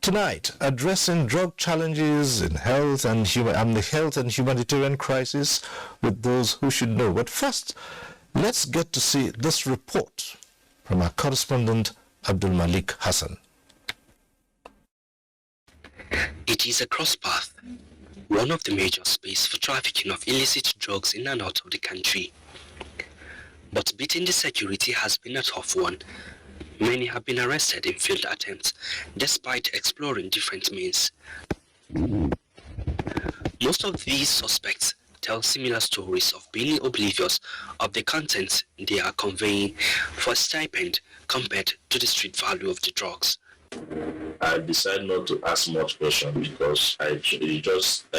Tonight, addressing drug challenges in health and the health and humanitarian crisis with those who should know. But first, let's get to see this report from our correspondent Abdul Malik Hassan. It is a cross-path, one of the major spaces for trafficking of illicit drugs in and out of the country. But beating the security has been a tough one. Many have been arrested in failed attempts, despite exploring different means. Most of these suspects tell similar stories of being oblivious of the contents they are conveying for a stipend compared to the street value of the drugs. I decided not to ask much questions because he just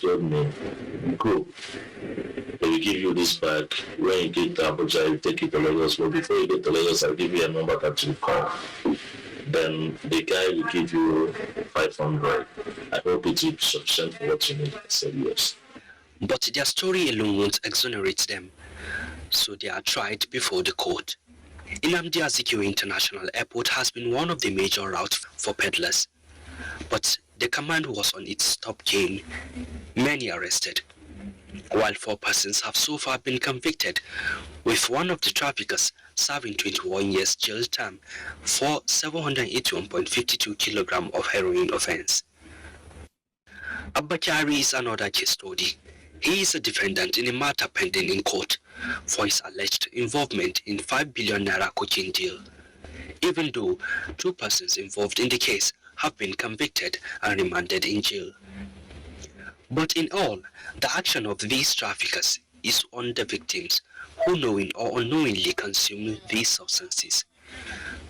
told me, go. I will give you this bag. When you get to Abuja, you take it to Lagos. But before you get to Lagos, I'll give you a number that you call. Then the guy will give you 500. I hope it will be sufficient for what you need. I said yes. But their story alone won't exonerate them, so they are tried before the court. Nnamdi Azikiwe International Airport has been one of the major routes for peddlers, but the command was on its top game. Many arrested, while 4 persons have so far been convicted, with one of the traffickers serving 21 years jail term for 781.52 kilograms of heroin offense. Abakari is another case study. He is a defendant in a matter pending in court for his alleged involvement in 5 billion naira cocaine deal, even though 2 persons involved in the case have been convicted and remanded in jail. But in all, the action of these traffickers is on the victims who knowing or unknowingly consume these substances.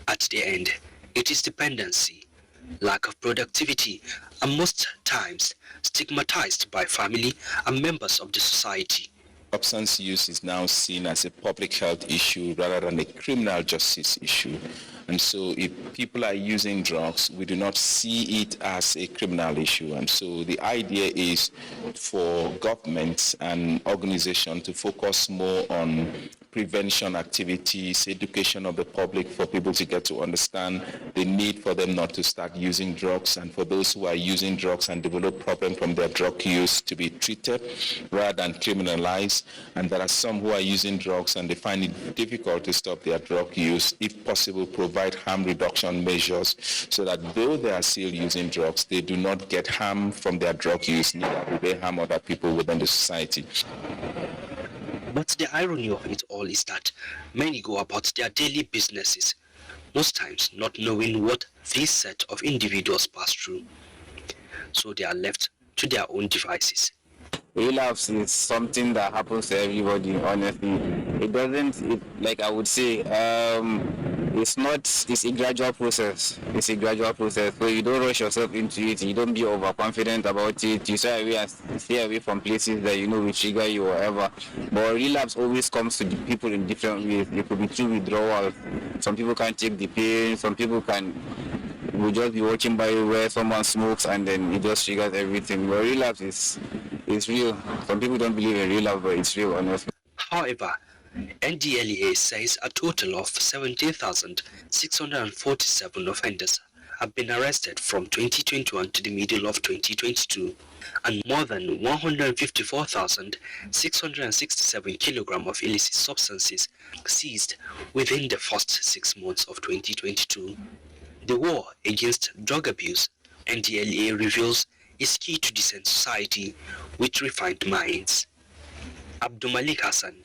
At the end, it is dependency, lack of productivity, and most times stigmatized by family and members of the society. Substance use is now seen as a public health issue rather than a criminal justice issue. And so if people are using drugs, we do not see it as a criminal issue. And so the idea is for governments and organizations to focus more on prevention activities, education of the public for people to get to understand the need for them not to start using drugs, and for those who are using drugs and develop problems from their drug use to be treated rather than criminalized. And there are some who are using drugs and they find it difficult to stop their drug use. If possible, provide harm reduction measures so that though they are still using drugs, they do not get harm from their drug use, neither do they harm other people within the society. But the irony of it all is that many go about their daily businesses, most times not knowing what this set of individuals pass through. So they are left to their own devices. Relapse is something that happens to everybody, honestly. Like I would say, it's a gradual process. It's a gradual process. So you don't rush yourself into it. You don't be overconfident about it. You stay away from places that you know will trigger you or whatever. But relapse always comes to the people in different ways. It could be through withdrawal. Some people can't take the pain. Some people will just be watching by where someone smokes and then it just triggers everything. But relapse is real. Some people don't believe in relapse, but it's real, honestly. However, NDLEA says a total of 17,647 offenders have been arrested from 2021 to the middle of 2022, and more than 154,667 kilograms of illicit substances seized within the first 6 months of 2022. The war against drug abuse, NDLEA reveals, is key to decent society with refined minds. Abdul Malik Hassan,